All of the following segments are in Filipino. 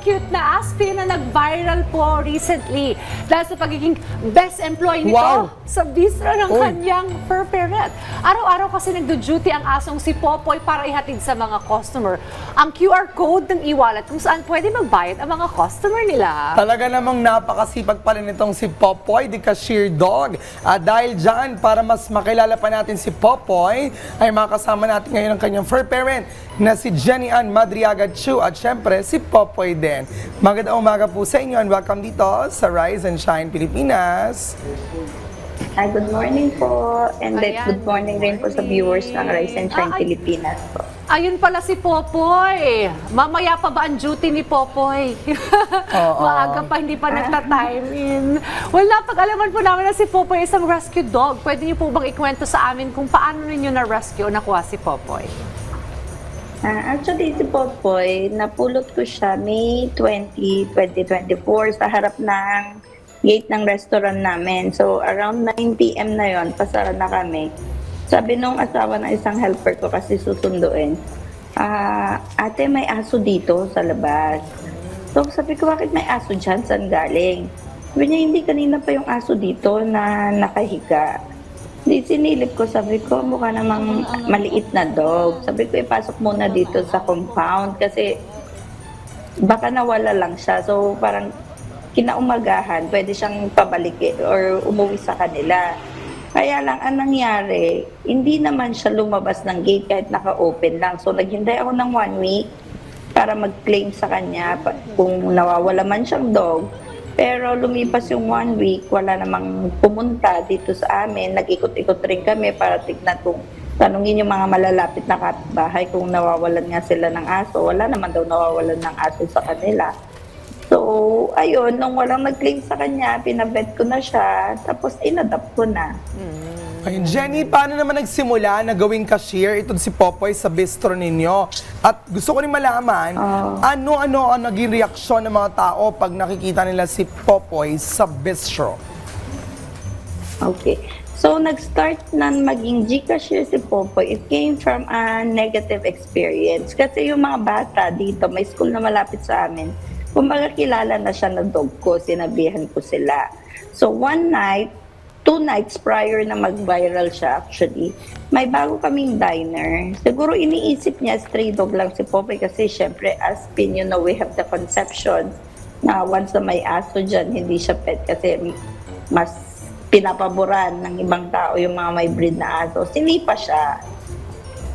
cute na Aspin na nag-viral po recently dahil sa pagiging best employee nito sa bistro ng kanyang fur parent. Araw-araw kasi nagdo-duty ang asong si Popoy para ihatid sa mga customer ang QR code ng e-wallet kung saan pwede magbayad ang mga customer nila. Talaga namang napakasipag pa rin itong si Popoy, the cashier dog. At dahil dyan, para mas makilala pa natin si Popoy, ay makasama natin ngayon ang kanyang fur parent na si Jenny Ann Madriaga Chu at syempre si Popoy din. Magandang umaga po sa inyo and welcome dito sa Rise and Shine Pilipinas. Hi, good morning po. And good morning rin po sa viewers ng Rise and Shine Pilipinas po. Ayun pala si Popoy. Mamaya pa ba ang duty ni Popoy? Maaga pa, hindi pa nagta-time in. Well, napag-alaman po namin na si Popoy isang rescue dog. Pwede niyo po bang ikwento sa amin kung paano ninyo na-rescue o nakuha si Popoy? Actually, si Popoy, napulot ko siya May 20, 2024 sa harap ng gate ng restaurant namin. So, around 9 p.m. na yon, pasara na kami. Sabi nung asawa ng isang helper ko kasi susunduin, ate, may aso dito sa labas. So, sabi ko, bakit may aso dyan? Saan galing? Sabi niya, hindi, kanina pa yung aso dito na nakahiga. Di sinilip ko, sabi ko, mukha namang maliit na dog. Sabi ko, ipasok muna dito sa compound kasi baka nawala lang siya. So, parang kinaumagahan, pwede siyang pabalik or umuwi sa kanila. Kaya lang, ang nangyari, hindi naman siya lumabas ng gate kahit naka-open lang. So, naghintay ako ng 1 week para mag-claim sa kanya kung nawawala man siyang dog. Pero lumipas yung 1 week, wala namang pumunta dito sa amin. Nag-ikot-ikot rin kami para tignan kung tanungin yung mga malalapit na kapitbahay kung nawawalan nga sila ng aso. Wala naman daw nawawalan ng aso sa kanila. So, ayun, nung walang nag-claim sa kanya, pinabet ko na siya, tapos inadapt ko na. Ayun, Jenny, paano naman nagsimula na gawing cashier itong si Popoy sa bistro ninyo? At gusto ko rin malaman, ano-ano ang naging reaksyon ng mga tao pag nakikita nila si Popoy sa bistro? Okay. So, nag-start na maging G-cashier si Popoy. It came from a negative experience. Kasi yung mga bata dito, may school na malapit sa amin, kumbaga kilala na siya na dog ko, sinabihan ko sila. So one night, 2 nights prior na mag-viral siya actually, may bago kaming diner. Siguro iniisip niya stray dog lang si Popoy kasi syempre as pin, you know, we have the conception na once na may aso dyan, hindi siya pet kasi mas pinapaboran ng ibang tao yung mga may breed na aso. Sinipa siya.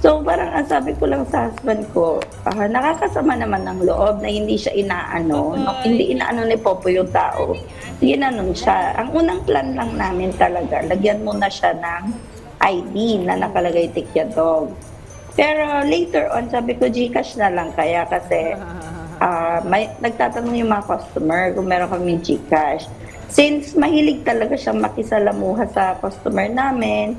So parang ang sabi ko lang sa husband ko, nakakasama naman ng loob na hindi siya inaano. Hindi inaano ni Popo yung tao. Ginanon siya. Ang unang plan lang namin talaga, lagyan muna siya ng ID na nakalagay Tikya Dog. Pero later on, sabi ko Gcash na lang kaya kasi nagtatanong yung mga customer kung meron kami Gcash. Since mahilig talaga siyang makisalamuha sa customer namin,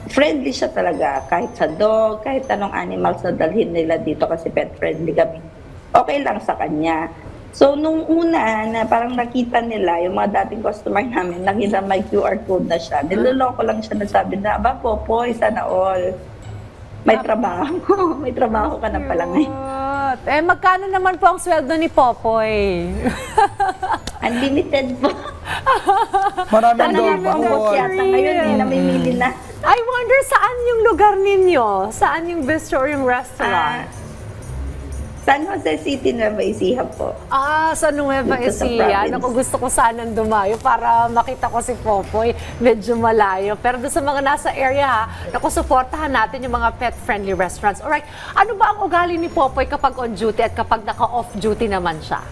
friendly siya talaga, kahit sa dog, kahit anong animals na dalhin nila dito kasi pet friendly kami. Okay lang sa kanya. So, nung una na parang nakita nila, yung mga dating customer namin, nakita may QR code na siya. Niloloko lang siya na sabi na, aba Popoy, sana all. May trabaho. May trabaho ka na pala ngayon. Eh, magkano naman po ang sweldo ni Popoy? Unlimited po. Maraming dog Popoy. Yata ngayon namimili na. I wonder saan yung lugar ninyo? Saan yung bistro or yung restaurant? San Jose City, Nueva Ecija po. Sa Nueva Dito sa Ecija. province. Naku, gusto ko sanang dumayo para makita ko si Popoy. Medyo malayo. Pero doon sa mga nasa area, naku, supportahan natin yung mga pet-friendly restaurants. Alright, ano ba ang ugali ni Popoy kapag on duty at kapag naka-off duty naman siya?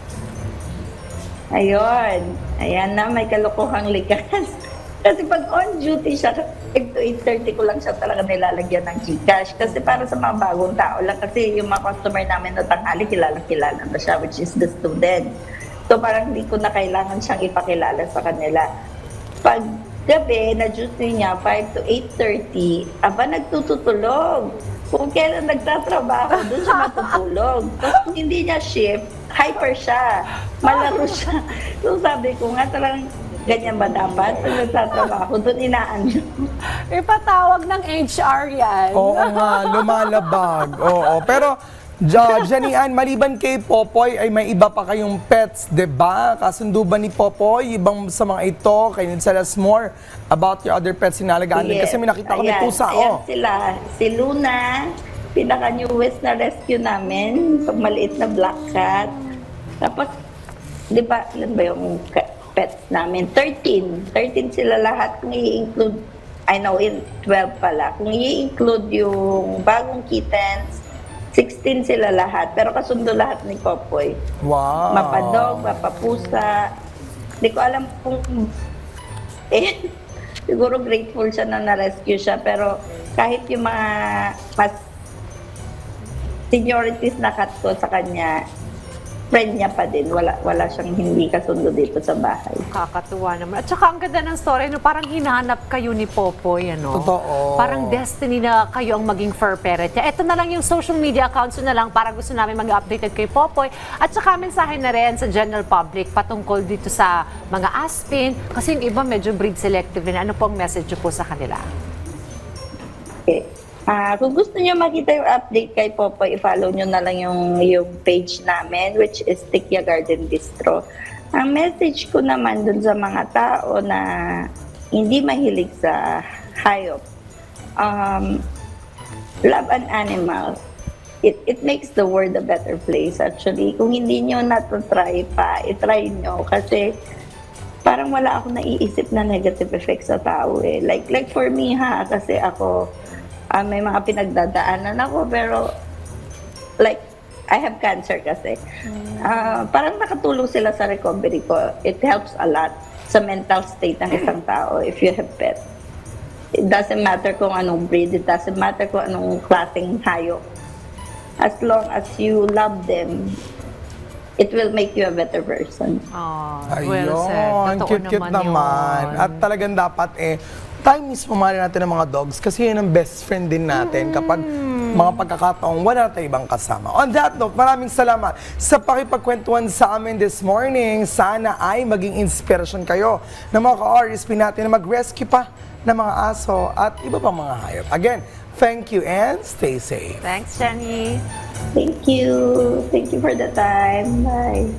Ayun. Ayan na, may kalokohang likas. Kasi pag on duty siya, 8 to 8:30 ko lang siya talaga nilalagyan ng Gcash. Kasi para sa mga bagong tao lang. Kasi yung mga customer namin na tanghali, kilala na siya, which is the student. So parang hindi ko na kailangan siyang ipakilala sa kanila. Pag gabi, na duty niya, 5 to 8:30, nagtutulog. Kung kailan nagtatrabaho, doon siya matutulog. Tapos kung hindi niya shift, hyper siya. Malaro siya. So sabi ko nga talagang, ganyan ba dapat? Pag nagtatrabaho, doon inaano. Ipatawag ng HR yan. Oo nga, lumalabag. Oo. Pero Jenny Ann, maliban kay Popoy, ay may iba pa kayong pets, di ba? Kasundo ba ni Popoy? Ibang sa mga ito, can you tell us more about your other pets sinalagaan din? Kasi may nakita ko may pusa, ayan sila. Si Luna, pinaka-newest na rescue namin, pag maliit na black cat. Tapos, di ba, ilan ba yung pets namin? 13 sila lahat, kung i-include, 12 pala. Kung i-include yung bagong kittens, 16 sila lahat, pero kasundo lahat ni Popoy. Wow. Mapadog, mapapusa. Hindi ko alam kung... siguro grateful siya na na-rescue siya, pero kahit yung mga mas seniorities na cut ko sa kanya, friend niya pa din. Wala siyang hindi kasundo dito sa bahay. Kakatuwa naman. At saka ang ganda ng story, no, parang hinanap kayo ni Popoy, ano? Totoo. Parang destiny na kayo ang maging fur parent niya. Ito na lang yung social media accounts na lang para gusto namin mag-updated kay Popoy. At saka mensahe na rin sa general public patungkol dito sa mga aspin. Kasi yung iba medyo breed selective na. Ano pong message po sa kanila? Okay. Kung gusto niyo makita yung update kay Popoy, i-follow niyo na lang yung page namin, which is Tikya Garden Bistro. Ang message ko naman dun sa mga tao na hindi mahilig sa hayop, love an animal. It makes the world a better place, actually. Kung hindi niyo na-try pa, i-try niyo. Kasi parang wala akong naiisip na negative effects sa tao eh. Like for me kasi ako, may mga pinagdadaanan ako, pero like, I have cancer kasi. Parang nakatulong sila sa recovery ko. It helps a lot sa mental state ng isang tao if you have pets. It doesn't matter kung anong breed, it doesn't matter kung anong klaseng hayop. As long as you love them, it will make you a better person. Oh, Ayun, well said. Totoo cute naman. yun. At talagang dapat tayo mismo mahal natin ng mga dogs kasi yun ang best friend din natin kapag mga pagkakataong wala tayo ibang kasama. On that note, maraming salamat sa pakipagkwentuhan sa amin this morning. Sana ay maging inspirasyon kayo ng mga ka-RSP natin na mag-rescue pa ng mga aso at iba pang mga hayop. Again, thank you and stay safe. Thanks, Jenny. Thank you. Thank you for the time. Bye.